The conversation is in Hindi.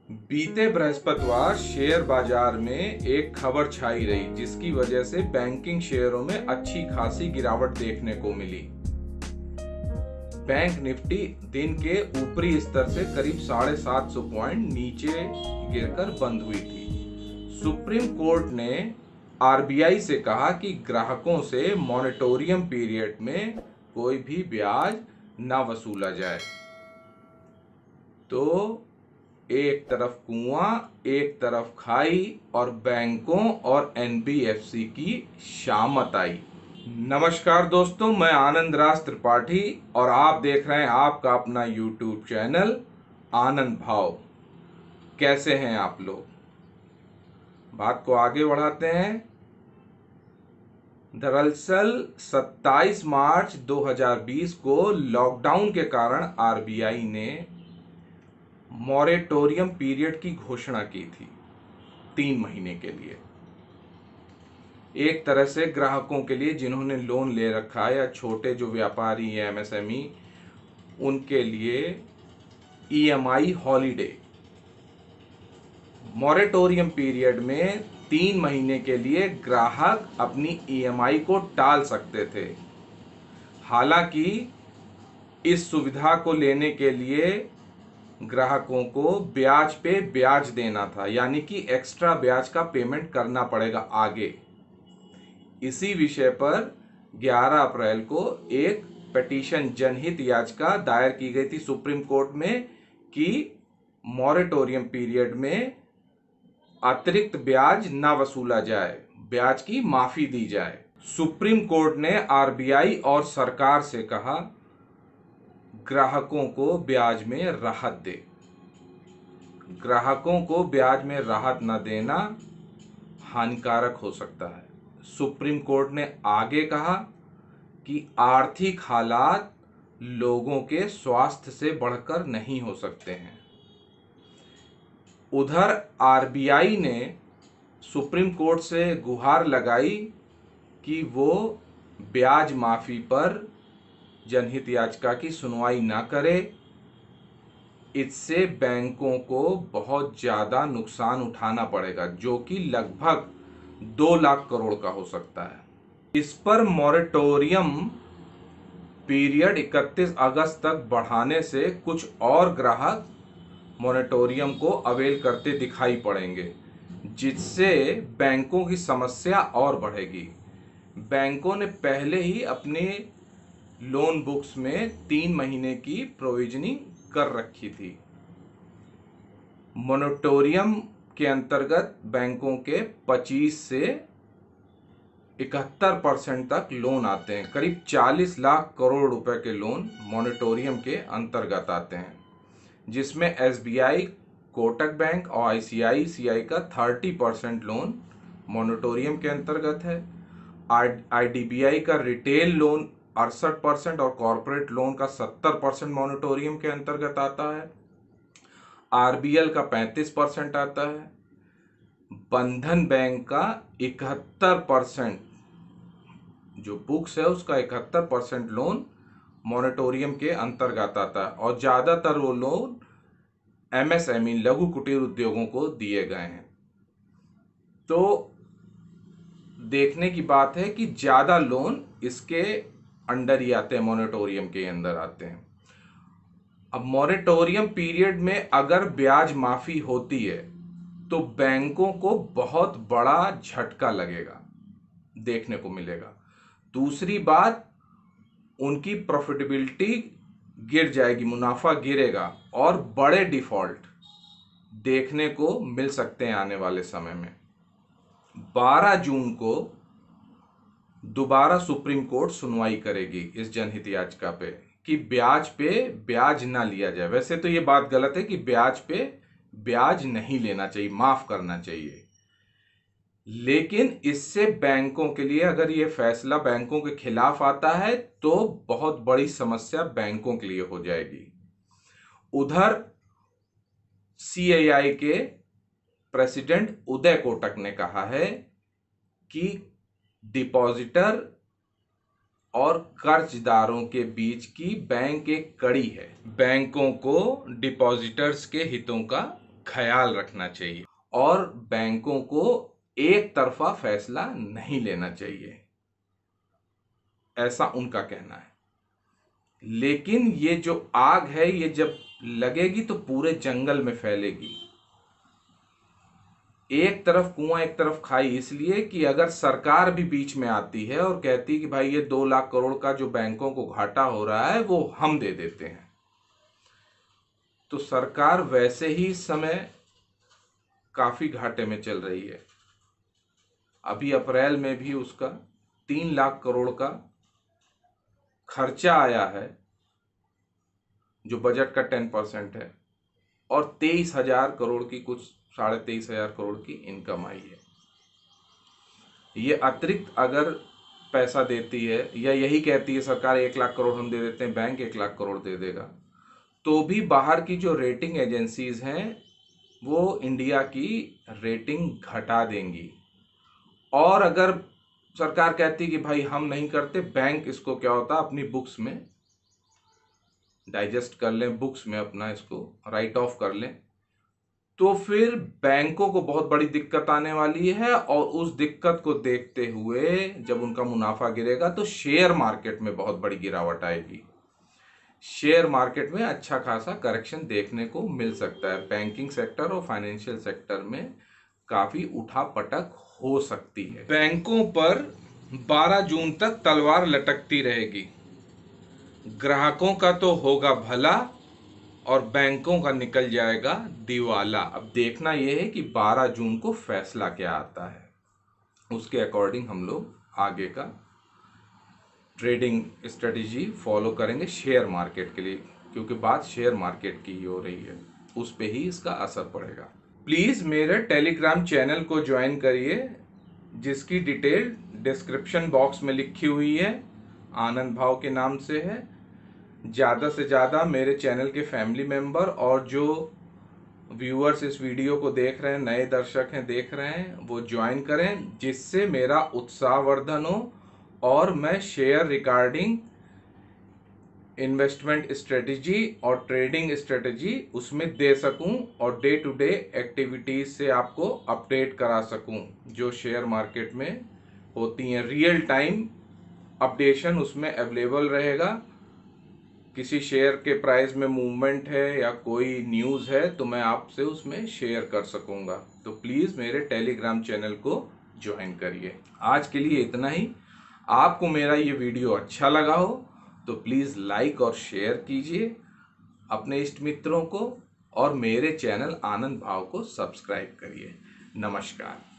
बीते बृहस्पतिवार शेयर बाजार में एक खबर छाई रही जिसकी वजह से बैंकिंग शेयरों में अच्छी खासी गिरावट देखने को मिली। बैंक निफ्टी दिन के ऊपरी स्तर से करीब 750 पॉइंट नीचे गिरकर बंद हुई थी। सुप्रीम कोर्ट ने आरबीआई से कहा कि ग्राहकों से मॉनिटोरियम पीरियड में कोई भी ब्याज ना वसूला जाए। तो एक तरफ कुआं, एक तरफ खाई और बैंकों और एनबीएफसी की शामत आई। नमस्कार दोस्तों, मैं आनंद राज त्रिपाठी और आप देख रहे हैं आपका अपना यूट्यूब चैनल आनंद भाव। कैसे हैं आप लोग? बात को आगे बढ़ाते हैं। दरअसल 27 मार्च 2020 को लॉकडाउन के कारण आरबीआई ने मॉरेटोरियम पीरियड की घोषणा की थी 3 महीने के लिए। एक तरह से ग्राहकों के लिए जिन्होंने लोन ले रखा है या छोटे जो व्यापारी हैं एमएसएमई, उनके लिए ईएमआई हॉलीडे। मॉरेटोरियम पीरियड में 3 महीने के लिए ग्राहक अपनी ईएमआई को टाल सकते थे। हालांकि इस सुविधा को लेने के लिए ग्राहकों को ब्याज पे ब्याज देना था, यानी कि एक्स्ट्रा ब्याज का पेमेंट करना पड़ेगा आगे। इसी विषय पर 11 अप्रैल को एक पिटीशन जनहित याचिका दायर की गई थी सुप्रीम कोर्ट में कि मॉरेटोरियम पीरियड में अतिरिक्त ब्याज ना वसूला जाए, ब्याज की माफी दी जाए। सुप्रीम कोर्ट ने आरबीआई और सरकार से कहा ग्राहकों को ब्याज में राहत दे। ग्राहकों को ब्याज में राहत न देना हानिकारक हो सकता है। सुप्रीम कोर्ट ने आगे कहा कि आर्थिक हालात लोगों के स्वास्थ्य से बढ़कर नहीं हो सकते हैं। उधर आरबीआई ने सुप्रीम कोर्ट से गुहार लगाई कि वो ब्याज माफी पर जनहित याचिका की सुनवाई ना करे। इससे बैंकों को बहुत ज़्यादा नुकसान उठाना पड़ेगा, जो कि लगभग 2 लाख करोड़ का हो सकता है। इस पर मॉरेटोरियम पीरियड 31 अगस्त तक बढ़ाने से कुछ और ग्राहक मॉरेटोरियम को अवेल करते दिखाई पड़ेंगे, जिससे बैंकों की समस्या और बढ़ेगी। बैंकों ने पहले ही अपने लोन बुक्स में 3 महीने की प्रोविजनिंग कर रखी थी। मॉरेटोरियम के अंतर्गत बैंकों के 25 से 71% तक लोन आते हैं। करीब 40 लाख करोड़ रुपए के लोन मॉरेटोरियम के अंतर्गत आते हैं, जिसमें एसबीआई, कोटक बैंक और आईसीआईसीआई का 30% लोन मॉरेटोरियम के अंतर्गत है। आईडीबीआई का रिटेल लोन 68% और कॉरपोरेट लोन का 70% मॉरेटोरियम के अंतर्गत आता है। आरबीएल का 35% आता है। बंधन बैंक का 71%, जो बुक्स है उसका 71% लोन मॉरेटोरियम के अंतर्गत आता है और ज्यादातर वो लोन एमएसएमई लघु कुटीर उद्योगों को दिए गए हैं। तो देखने की बात है कि ज्यादा लोन इसके अंडर ही आते हैं, मॉरेटोरियम के अंदर आते हैं। अब मॉरेटोरियम पीरियड में अगर ब्याज माफी होती है तो बैंकों को बहुत बड़ा झटका लगेगा, देखने को मिलेगा। दूसरी बात, उनकी प्रॉफिटेबिलिटी गिर जाएगी, मुनाफा गिरेगा और बड़े डिफॉल्ट देखने को मिल सकते हैं आने वाले समय में। 12 जून को दोबारा सुप्रीम कोर्ट सुनवाई करेगी इस जनहित याचिका पे कि ब्याज पे ब्याज ना लिया जाए। वैसे तो ये बात गलत है कि ब्याज पे ब्याज नहीं लेना चाहिए, माफ करना चाहिए, लेकिन इससे बैंकों के लिए अगर ये फैसला बैंकों के खिलाफ आता है तो बहुत बड़ी समस्या बैंकों के लिए हो जाएगी। उधर सीआईआई के प्रेसिडेंट उदय कोटक ने कहा है कि डिपॉजिटर और कर्जदारों के बीच की बैंक एक कड़ी है। बैंकों को डिपॉजिटर्स के हितों का ख्याल रखना चाहिए और बैंकों को एक तरफा फैसला नहीं लेना चाहिए, ऐसा उनका कहना है। लेकिन ये जो आग है ये जब लगेगी तो पूरे जंगल में फैलेगी। एक तरफ कुआं एक तरफ खाई, इसलिए कि अगर सरकार भी बीच में आती है और कहती कि भाई ये 2 लाख करोड़ का जो बैंकों को घाटा हो रहा है वो हम दे देते हैं, तो सरकार वैसे ही इस समय काफी घाटे में चल रही है। अभी अप्रैल में भी उसका 3 लाख करोड़ का खर्चा आया है जो बजट का 10% है, और 23,000 करोड़ की, कुछ 23,500 करोड़ की इनकम आई है। ये अतिरिक्त अगर पैसा देती है या यही कहती है सरकार 1 लाख करोड़ हम दे देते हैं, बैंक 1 लाख करोड़ दे देगा, तो भी बाहर की जो रेटिंग एजेंसीज हैं वो इंडिया की रेटिंग घटा देंगी। और अगर सरकार कहती कि भाई हम नहीं करते, बैंक इसको क्या होता अपनी बुक्स में डाइजेस्ट कर लें, बुक्स में अपना इसको राइट ऑफ कर लें, तो फिर बैंकों को बहुत बड़ी दिक्कत आने वाली है। और उस दिक्कत को देखते हुए जब उनका मुनाफा गिरेगा तो शेयर मार्केट में बहुत बड़ी गिरावट आएगी। शेयर मार्केट में अच्छा खासा करेक्शन देखने को मिल सकता है। बैंकिंग सेक्टर और फाइनेंशियल सेक्टर में काफी उठापटक हो सकती है। बैंकों पर 12 जून तक तलवार लटकती रहेगी। ग्राहकों का तो होगा भला और बैंकों का निकल जाएगा दिवाला। अब देखना यह है कि 12 जून को फैसला क्या आता है, उसके अकॉर्डिंग हम लोग आगे का ट्रेडिंग स्ट्रेटजी फॉलो करेंगे शेयर मार्केट के लिए, क्योंकि बात शेयर मार्केट की ही हो रही है, उस पे ही इसका असर पड़ेगा। प्लीज़ मेरे टेलीग्राम चैनल को ज्वाइन करिए, जिसकी डिटेल डिस्क्रिप्शन बॉक्स में लिखी हुई है, आनंद भाव के नाम से है। ज़्यादा से ज़्यादा मेरे चैनल के फैमिली मेंबर और जो व्यूअर्स इस वीडियो को देख रहे हैं, नए दर्शक हैं देख रहे हैं, वो ज्वाइन करें, जिससे मेरा उत्साहवर्धन हो और मैं शेयर रिगार्डिंग इन्वेस्टमेंट स्ट्रेटजी और ट्रेडिंग स्ट्रेटजी उसमें दे सकूं और डे टू डे एक्टिविटीज से आपको अपडेट करा सकूं जो शेयर मार्केट में होती हैं। रियल टाइम अपडेशन उसमें अवेलेबल रहेगा। किसी शेयर के प्राइस में मूवमेंट है या कोई न्यूज़ है तो मैं आपसे उसमें शेयर कर सकूंगा। तो प्लीज़ मेरे टेलीग्राम चैनल को ज्वाइन करिए। आज के लिए इतना ही। आपको मेरा ये वीडियो अच्छा लगा हो तो प्लीज़ लाइक और शेयर कीजिए अपने इष्ट मित्रों को, और मेरे चैनल आनंद भाव को सब्सक्राइब करिए। नमस्कार।